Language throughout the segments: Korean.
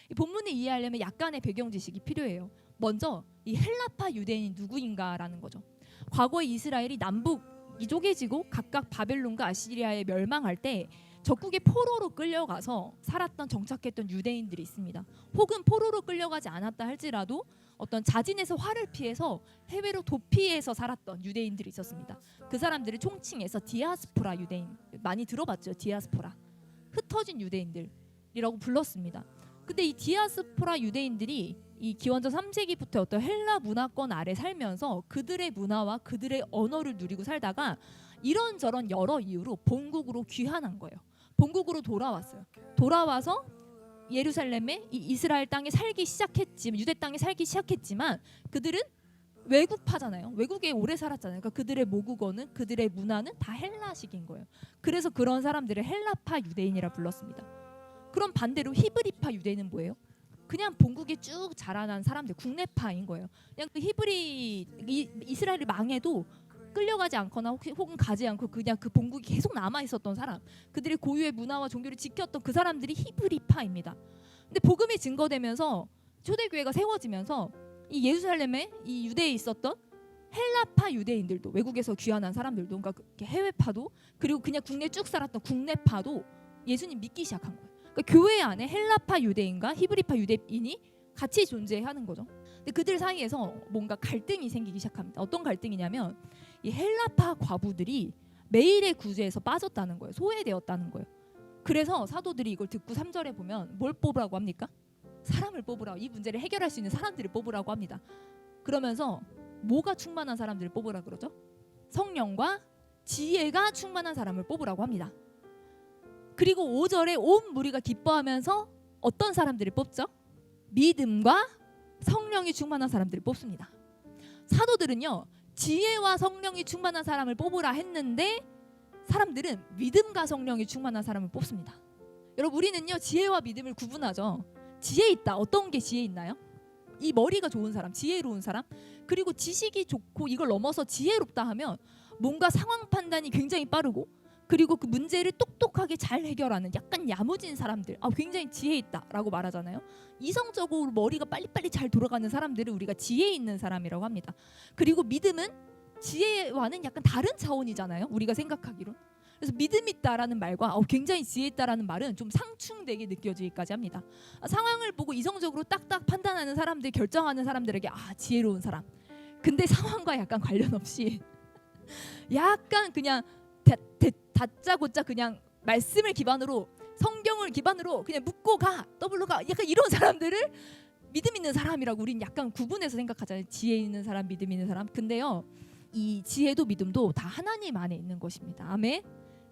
이 본문을 이해하려면 약간의 배경 지식이 필요해요. 먼저 이 헬라파 유대인이 누구인가라는 거죠. 과거 이스라엘이 남북이 쪼개지고 각각 바벨론과 아시리아에 멸망할 때 적국의 포로로 끌려가서 살았던 정착했던 유대인들이 있습니다. 혹은 포로로 끌려가지 않았다 할지라도 어떤 자진해서 화를 피해서 해외로 도피해서 살았던 유대인들이 있었습니다. 그 사람들을 총칭해서 디아스포라 유대인, 많이 들어봤죠? 디아스포라, 흩어진 유대인들이라고 불렀습니다. 근데 이 디아스포라 유대인들이 이 기원전 3세기부터 어떤 헬라 문화권 아래 살면서 그들의 문화와 그들의 언어를 누리고 살다가 이런저런 여러 이유로 본국으로 귀환한 거예요. 본국으로 돌아왔어요. 돌아와서 예루살렘에 이 이스라엘 땅에 살기 시작했지만, 유대 땅에 살기 시작했지만 그들은 외국파잖아요. 외국에 오래 살았잖아요. 그러니까 그들의 모국어는, 그들의 문화는 다 헬라식인 거예요. 그래서 그런 사람들을 헬라파 유대인이라 불렀습니다. 그럼 반대로 히브리파 유대인은 뭐예요? 그냥 본국에 쭉 자라난 사람들, 국내파인 거예요. 그냥 그 이스라엘이 망해도 끌려가지 않거나 혹은 가지 않고 그냥 그 본국이 계속 남아 있었던 사람, 그들의 고유의 문화와 종교를 지켰던 그 사람들이 히브리파입니다. 근데 복음이 증거되면서 초대교회가 세워지면서 이 예루살렘에 이 유대에 있었던 헬라파 유대인들도, 외국에서 귀환한 사람들도, 그러니까 해외파도, 그리고 그냥 국내 쭉 살았던 국내파도 예수님 믿기 시작한 거예요. 그러니까 교회 안에 헬라파 유대인과 히브리파 유대인이 같이 존재하는 거죠. 근데 그들 사이에서 뭔가 갈등이 생기기 시작합니다. 어떤 갈등이냐면 이 헬라파 과부들이 매일의 구제에서 빠졌다는 거예요. 소외되었다는 거예요. 그래서 사도들이 이걸 듣고 3절에 보면 뭘 뽑으라고 합니까? 사람을 뽑으라고, 이 문제를 해결할 수 있는 사람들을 뽑으라고 합니다. 그러면서 뭐가 충만한 사람들을 뽑으라 그러죠? 성령과 지혜가 충만한 사람을 뽑으라고 합니다. 그리고 5절에 온 무리가 기뻐하면서 어떤 사람들을 뽑죠? 믿음과 성령이 충만한 사람들을 뽑습니다. 사도들은요, 지혜와 성령이 충만한 사람을 뽑으라 했는데 사람들은 믿음과 성령이 충만한 사람을 뽑습니다. 여러분, 우리는요 지혜와 믿음을 구분하죠. 지혜 있다. 어떤 게 지혜 있나요? 이 머리가 좋은 사람, 지혜로운 사람, 그리고 지식이 좋고 이걸 넘어서 지혜롭다 하면 뭔가 상황 판단이 굉장히 빠르고, 그리고 그 문제를 똑똑하게 잘 해결하는 약간 야무진 사람들, 굉장히 지혜 있다라고 말하잖아요. 이성적으로 머리가 빨리빨리 잘 돌아가는 사람들을 우리가 지혜 있는 사람이라고 합니다. 그리고 믿음은 지혜와는 약간 다른 차원이잖아요, 우리가 생각하기로. 그래서 믿음 있다라는 말과 굉장히 지혜 있다라는 말은 좀 상충되게 느껴지기까지 합니다. 상황을 보고 이성적으로 딱딱 판단하는 사람들, 결정하는 사람들에게 지혜로운 사람. 근데 상황과 약간 관련 없이 약간 그냥 다짜고짜 그냥 말씀을 기반으로, 성경을 기반으로 그냥 묻고 가, 더블로 가, 약간 이런 사람들을 믿음 있는 사람이라고 우리는 약간 구분해서 생각하잖아요. 지혜 있는 사람, 믿음 있는 사람. 근데요, 이 지혜도 믿음도 다 하나님 안에 있는 것입니다. 아멘.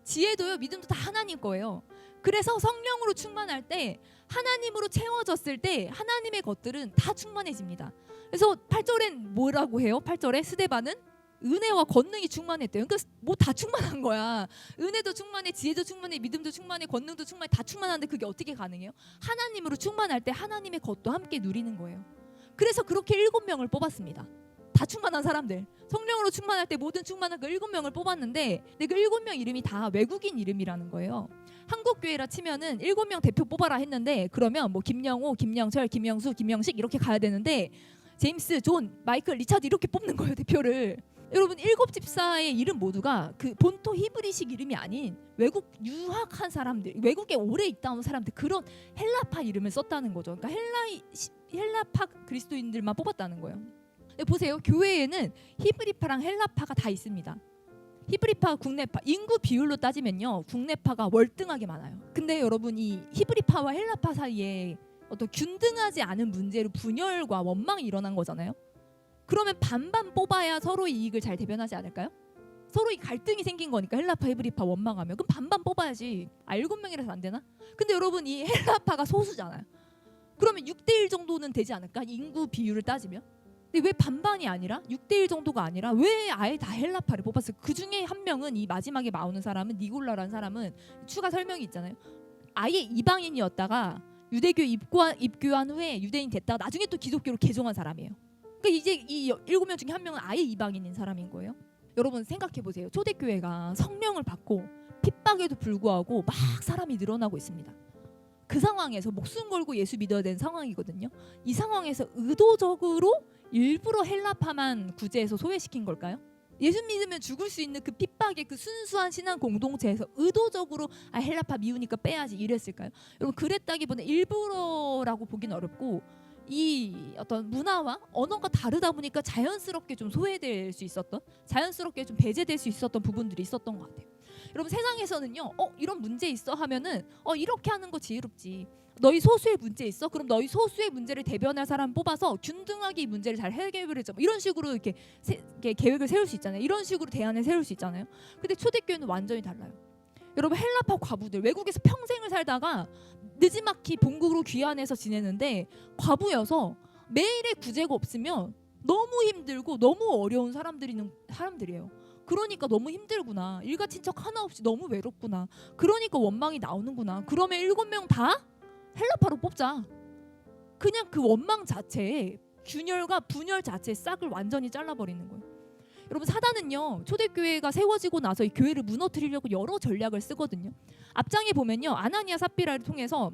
지혜도요, 믿음도 다 하나님 거예요. 그래서 성령으로 충만할 때, 하나님으로 채워졌을 때 하나님의 것들은 다 충만해집니다. 그래서 8절엔 뭐라고 해요? 8절에 스데반은 은혜와 권능이 충만했대요. 그러니까 뭐 다 충만한 거야. 은혜도 충만해, 지혜도 충만해, 믿음도 충만해, 권능도 충만해, 다 충만한데 그게 어떻게 가능해요? 하나님으로 충만할 때 하나님의 것도 함께 누리는 거예요. 그래서 그렇게 7명을 뽑았습니다. 다 충만한 사람들, 성령으로 충만할 때 모든 충만한 그 7명을 뽑았는데, 근데 그 7명 이름이 다 외국인 이름이라는 거예요. 한국 교회라 치면은 7명 대표 뽑아라 했는데, 그러면 뭐 김영호, 김영철, 김영수, 김영식 이렇게 가야 되는데 제임스, 존, 마이클, 리차드 이렇게 뽑는 거예요, 대표를. 여러분, 7집사의 이름 모두가 그 본토 히브리식 이름이 아닌 외국 유학한 사람들, 외국에 오래 있다 온 사람들, 그런 헬라파 이름을 썼다는 거죠. 그러니까 헬라파 그리스도인들만 뽑았다는 거예요. 보세요, 교회에는 히브리파랑 헬라파가 다 있습니다. 히브리파, 국내파, 인구 비율로 따지면요, 국내파가 월등하게 많아요. 근데 여러분, 이 히브리파와 헬라파 사이에 어떤 균등하지 않은 문제로 분열과 원망이 일어난 거잖아요. 그러면 반반 뽑아야 서로 이익을 잘 대변하지 않을까요? 서로 이 갈등이 생긴 거니까, 헬라파, 히브리파 원망하면 그럼 반반 뽑아야지. 7명이라서 안 되나? 근데 여러분, 이 헬라파가 소수잖아요. 그러면 6대1 정도는 되지 않을까? 인구 비율을 따지면. 근데 왜 반반이 아니라 6대1 정도가 아니라 왜 아예 다 헬라파를 뽑았어요? 그 중에 한 명은, 이 마지막에 나오는 사람은, 니골라라는 사람은 추가 설명이 있잖아요. 아예 이방인이었다가 유대교 입교한 후에 유대인 됐다가 나중에 또 기독교로 개종한 사람이에요. 그러니까 이제 이 7명 중에 한 명은 아예 이방인인 사람인 거예요. 여러분 생각해 보세요. 초대교회가 성령을 받고 핍박에도 불구하고 막 사람이 늘어나고 있습니다. 그 상황에서 목숨 걸고 예수 믿어야 되는 상황이거든요. 이 상황에서 의도적으로 일부러 헬라파만 구제해서 소외시킨 걸까요? 예수 믿으면 죽을 수 있는 그 핍박의 그 순수한 신앙 공동체에서 의도적으로 헬라파 미우니까 빼야지 이랬을까요? 여러분 그랬다기보다 일부러라고 보기는 어렵고 이 어떤 문화와 언어가 다르다 보니까 자연스럽게 좀 소외될 수 있었던, 자연스럽게 좀 배제될 수 있었던 부분들이 있었던 것 같아요. 여러분 세상에서는요, 이런 문제 있어 하면은 이렇게 하는 거 지혜롭지. 너희 소수의 문제 있어? 그럼 너희 소수의 문제를 대변할 사람 뽑아서 균등하게 이 문제를 잘 해결해줘. 이런 식으로 이렇게 계획을 세울 수 있잖아요. 이런 식으로 대안을 세울 수 있잖아요. 근데 초대교회는 완전히 달라요. 여러분 헬라파 과부들 외국에서 평생을 살다가 느지막이 본국으로 귀환해서 지내는데 과부여서 매일의 구제가 없으면 너무 힘들고 너무 어려운 사람들이에요. 그러니까 너무 힘들구나. 일가 친척 하나 없이 너무 외롭구나. 그러니까 원망이 나오는구나. 그러면 7명 다 헬라파로 뽑자. 그냥 그 원망 자체에 균열과 분열 자체의 싹을 완전히 잘라버리는 거예요. 여러분 사단은요 초대교회가 세워지고 나서 이 교회를 무너뜨리려고 여러 전략을 쓰거든요. 앞장에 보면요 아나니아 삽비라를 통해서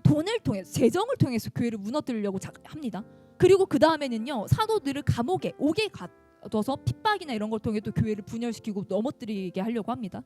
돈을 통해서 재정을 통해서 교회를 무너뜨리려고 합니다. 그리고 그 다음에는요 사도들을 감옥에 오게 가둬서 핍박이나 이런 걸 통해 또 교회를 분열시키고 넘어뜨리게 하려고 합니다.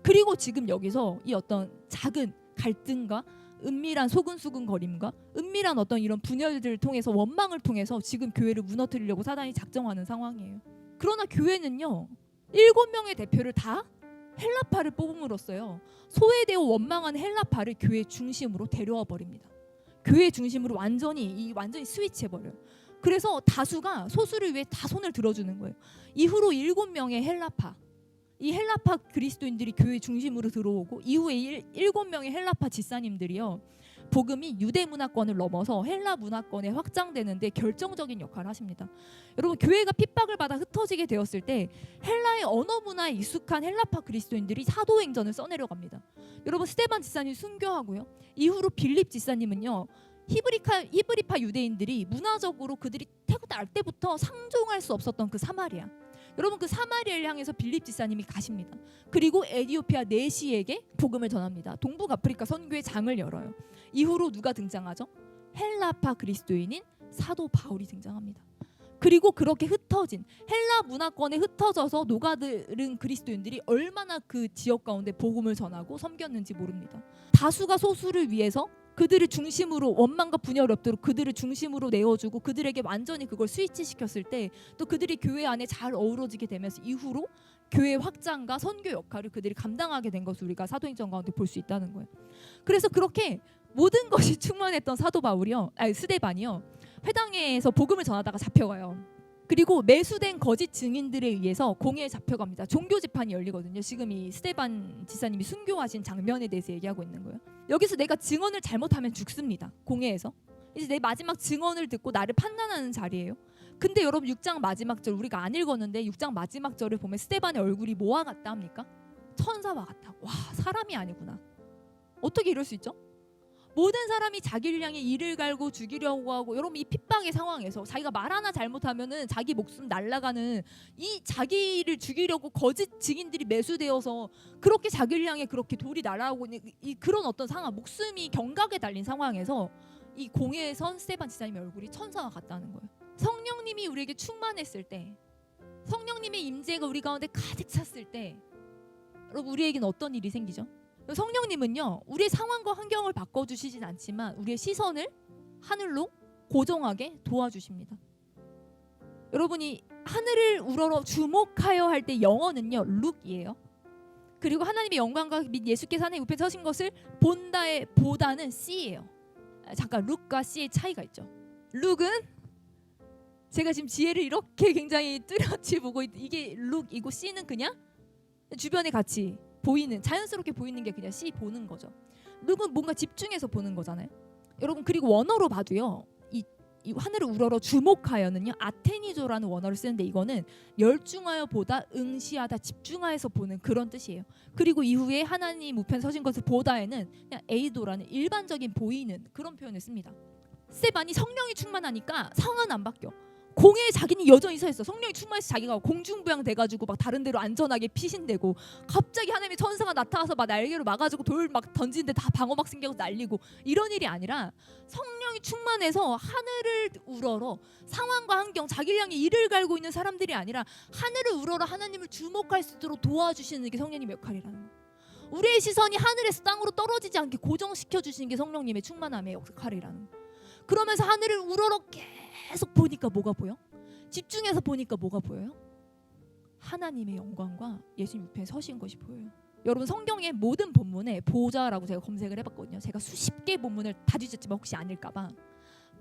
그리고 지금 여기서 이 어떤 작은 갈등과 은밀한 소근수근거림과 은밀한 어떤 이런 분열들을 통해서 원망을 통해서 지금 교회를 무너뜨리려고 사단이 작정하는 상황이에요. 그러나 교회는요 7명의 대표를 다 헬라파를 뽑음으로써요 소외되어 원망한 헬라파를 교회 중심으로 데려와 버립니다. 교회 중심으로 완전히 스위치해버려요. 그래서 다수가 소수를 위해 다 손을 들어주는 거예요. 이후로 7명의 헬라파, 이 헬라파 그리스도인들이 교회 중심으로 들어오고 이후에 7명의 헬라파 집사님들이요 복음이 유대 문화권을 넘어서 헬라 문화권에 확장되는데 결정적인 역할을 하십니다. 여러분 교회가 핍박을 받아 흩어지게 되었을 때 헬라의 언어 문화에 익숙한 헬라파 그리스도인들이 사도행전을 써내려갑니다. 여러분 스데반 집사님 순교하고요. 이후로 빌립 집사님은요. 히브리파 유대인들이 문화적으로 그들이 태어날 때부터 상종할 수 없었던 그 사마리아. 여러분 그 사마리아를 향해서 빌립 집사님이 가십니다. 그리고 에티오피아 네시에게 복음을 전합니다. 동북아프리카 선교의 장을 열어요. 이후로 누가 등장하죠? 헬라파 그리스도인인 사도 바울이 등장합니다. 그리고 그렇게 흩어진 헬라 문화권에 흩어져서 녹아들은 그리스도인들이 얼마나 그 지역 가운데 복음을 전하고 섬겼는지 모릅니다. 다수가 소수를 위해서 그들을 중심으로 원망과 분열이 없도록 그들을 중심으로 내어주고 그들에게 완전히 그걸 스위치시켰을 때 또 그들이 교회 안에 잘 어우러지게 되면서 이후로 교회 확장과 선교 역할을 그들이 감당하게 된 것을 우리가 사도행전 가운데 볼 수 있다는 거예요. 그래서 그렇게 모든 것이 충만했던 스데반이요 회당에서 복음을 전하다가 잡혀가요. 그리고 매수된 거짓 증인들에 의해서 공회에 잡혀갑니다. 종교 재판이 열리거든요. 지금 이 스데반 지사님이 순교하신 장면에 대해서 얘기하고 있는 거예요. 여기서 내가 증언을 잘못하면 죽습니다. 공회에서. 이제 내 마지막 증언을 듣고 나를 판단하는 자리예요. 근데 여러분 6장 마지막 절 우리가 안 읽었는데 6장 마지막 절을 보면 스데반의 얼굴이 뭐와 같다 합니까? 천사와 같다. 와 사람이 아니구나. 어떻게 이럴 수 있죠? 모든 사람이 자기를 향해 이를 갈고 죽이려고 하고 여러분 이 핍박의 상황에서 자기가 말 하나 잘못하면은 자기 목숨 날아가는 이 자기를 죽이려고 거짓 증인들이 매수되어서 그렇게 자기를 향해 그렇게 돌이 날아오고 이 그런 어떤 상황 목숨이 경각에 달린 상황에서 이 공회에 선 스데반 지사님의 얼굴이 천사와 같다는 거예요. 성령님이 우리에게 충만했을 때 성령님의 임재가 우리 가운데 가득 찼을 때 여러분 우리에게는 어떤 일이 생기죠? 성령님은요 우리의 상황과 환경을 바꿔주시진 않지만 우리의 시선을 하늘로 고정하게 도와주십니다. 여러분이 하늘을 우러러 주목하여 할 때 영어는요 룩이에요. 그리고 하나님의 영광과 및 예수께서 하나님 우편에 서신 것을 본다의 보다는 C예요. 잠깐 룩과 C의 차이가 있죠. 룩은 제가 지금 지혜를 이렇게 굉장히 뚜렷이 보고 이게 룩이고 C는 그냥 주변에 같이 보이는 자연스럽게 보이는 게 그냥 C 보는 거죠. 룩은 뭔가 집중해서 보는 거잖아요. 여러분 그리고 원어로 봐도요. 이 하늘을 우러러 주목하여는요. 아테니조라는 원어를 쓰는데 이거는 열중하여 보다 응시하다 집중하여서 보는 그런 뜻이에요. 그리고 이후에 하나님 우편 서신 것을 보다에는 그냥 에이도라는 일반적인 보이는 그런 표현을 씁니다. 스데반이 성령이 충만하니까 상황은 안 바뀌어. 공회에 자기는 여전히 서 있어. 성령이 충만해서 자기가 공중부양 돼가지고 막 다른 데로 안전하게 피신되고, 갑자기 하나님의 천사가 나타나서 막 날개로 막아주고 돌 막 던지는데 다 방어막 생겨서 날리고, 이런 일이 아니라 성령이 충만해서 하늘을 우러러 상황과 환경, 자기를 향해 이를 갈고 있는 사람들이 아니라 하늘을 우러러 하나님을 주목할 수 있도록 도와주시는 게 성령님의 역할이라는 거예요. 우리의 시선이 하늘에서 땅으로 떨어지지 않게 고정시켜 주시는 게 성령님의 충만함의 역할이라는 거예요. 그러면서 하늘을 우러러 계속 보니까 뭐가 보여? 집중해서 보니까 뭐가 보여요? 하나님의 영광과 예수님 옆에 서신 것이 보여요. 여러분, 성경의 모든 본문에 보좌라고 제가 검색을 해봤거든요. 제가 수십 개 본문을 다 뒤졌지만 혹시 아닐까봐.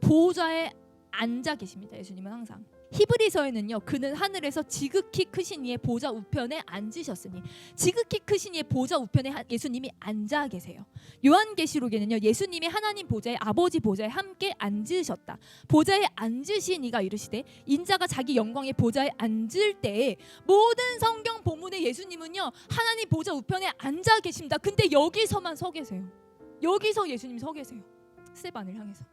보좌에 앉아 계십니다. 예수님은 항상. 히브리서에는요, 그는 하늘에서 지극히 크신 이의 보좌 우편에 앉으셨으니, 지극히 크신 이의 보좌 우편에 예수님이 앉아 계세요. 요한계시록에는요, 예수님이 하나님 보좌에, 아버지 보좌에 함께 앉으셨다. 보좌에 앉으신 이가 이르시되, 인자가 자기 영광의 보좌에 앉을 때에, 모든 성경 본문에 예수님은요 하나님 보좌 우편에 앉아 계십니다. 근데 여기서만 서 계세요. 여기서 예수님이 서 계세요. 스데반을 향해서.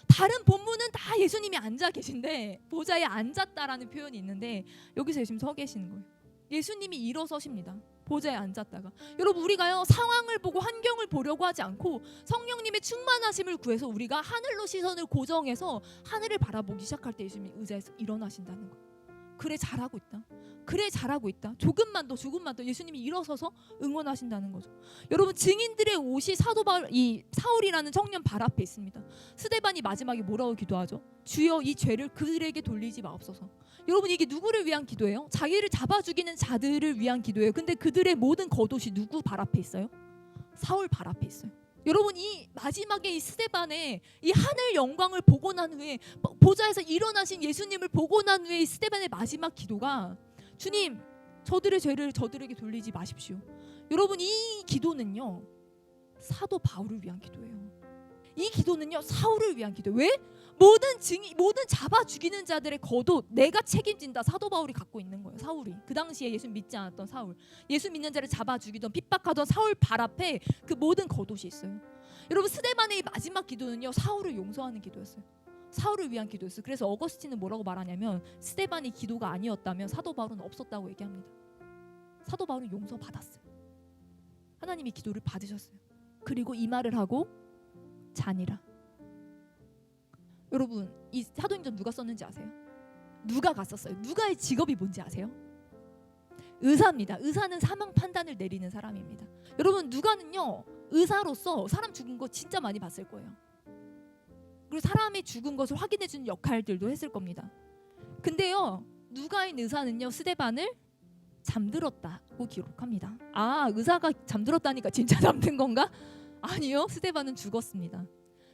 다른 본문은 다 예수님이 앉아 계신데 보좌에 앉았다라는 표현이 있는데, 여기서 예수님 서 계시는 거예요. 예수님이 일어서십니다. 보좌에 앉았다가. 여러분, 우리가요 상황을 보고 환경을 보려고 하지 않고 성령님의 충만하심을 구해서 우리가 하늘로 시선을 고정해서 하늘을 바라보기 시작할 때 예수님이 의자에서 일어나신다는 거예요. 그래, 잘하고 있다. 그래, 잘하고 있다. 조금만 더 예수님이 일어서서 응원하신다는 거죠. 여러분, 증인들의 옷이 사도 바울, 이 사울이라는 청년 발 앞에 있습니다. 스데반이 마지막에 뭐라고 기도하죠? 주여, 이 죄를 그들에게 돌리지 마옵소서. 여러분, 이게 누구를 위한 기도예요? 자기를 잡아 죽이는 자들을 위한 기도예요. 근데 그들의 모든 겉옷이 누구 발 앞에 있어요? 사울 발 앞에 있어요. 여러분, 이 마지막에 이 스데반의 이 하늘 영광을 보고 난 후에, 보좌에서 일어나신 예수님을 보고 난 후에 이 스데반의 마지막 기도가, 주님, 저들의 죄를 저들에게 돌리지 마십시오. 여러분, 이 기도는요 사도 바울을 위한 기도예요. 이 기도는요 사울을 위한 기도. 왜? 모든 잡아 죽이는 자들의 겉옷 내가 책임진다. 사도 바울이 갖고 있는 거예요. 사울이, 그 당시에 예수 믿지 않았던 사울, 예수 믿는 자를 잡아 죽이던 핍박하던 사울 발 앞에 그 모든 겉옷이 있어요. 여러분, 스데반의 이 마지막 기도는요 사울을 용서하는 기도였어요. 사울을 위한 기도였어요. 그래서 어거스틴은 뭐라고 말하냐면, 스데반이 기도가 아니었다면 사도 바울은 없었다고 얘기합니다. 사도 바울은 용서받았어요. 하나님이 기도를 받으셨어요. 그리고 이 말을 하고 자니라. 여러분, 이 사도행전 누가 썼는지 아세요? 누가가 썼어요. 누가의 직업이 뭔지 아세요? 의사입니다. 의사는 사망 판단을 내리는 사람입니다. 여러분, 누가는요 의사로서 사람 죽은 거 진짜 많이 봤을 거예요. 그리고 사람의 죽은 것을 확인해 주는 역할들도 했을 겁니다. 근데요, 누가인 의사는요 스데반을 잠들었다고 기록합니다. 아, 의사가 잠들었다니까 진짜 잠든 건가? 아니요, 스데반은 죽었습니다.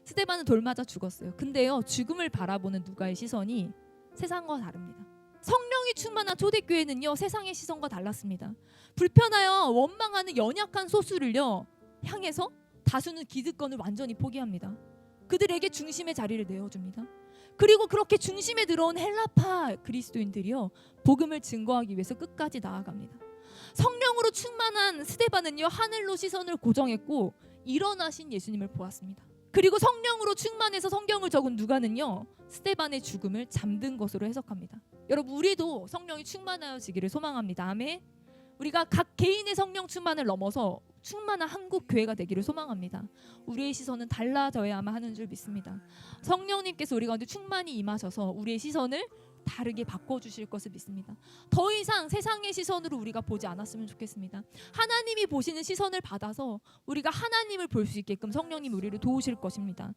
스데반은 돌 맞아 죽었어요. 근데요, 죽음을 바라보는 누가의 시선이 세상과 다릅니다. 성령이 충만한 초대교회는요 세상의 시선과 달랐습니다. 불편하여 원망하는 연약한 소수를요 향해서 다수는 기득권을 완전히 포기합니다. 그들에게 중심의 자리를 내어줍니다. 그리고 그렇게 중심에 들어온 헬라파 그리스도인들이요 복음을 증거하기 위해서 끝까지 나아갑니다. 성령으로 충만한 스데반은요 하늘로 시선을 고정했고 일어나신 예수님을 보았습니다. 그리고 성령으로 충만해서 성경을 적은 누가는요 스데반의 죽음을 잠든 것으로 해석합니다. 여러분, 우리도 성령이 충만하여지기를 소망합니다. 아멘. 우리가 각 개인의 성령 충만을 넘어서 충만한 한국 교회가 되기를 소망합니다. 우리의 시선은 달라져야만 하는 줄 믿습니다. 성령님께서 우리 가운데 충만히 임하셔서 우리의 시선을 다르게 바꿔주실 것을 믿습니다. 더 이상 세상의 시선으로 우리가 보지 않았으면 좋겠습니다. 하나님이 보시는 시선을 받아서 우리가 하나님을 볼 수 있게끔 성령님이 우리를 도우실 것입니다.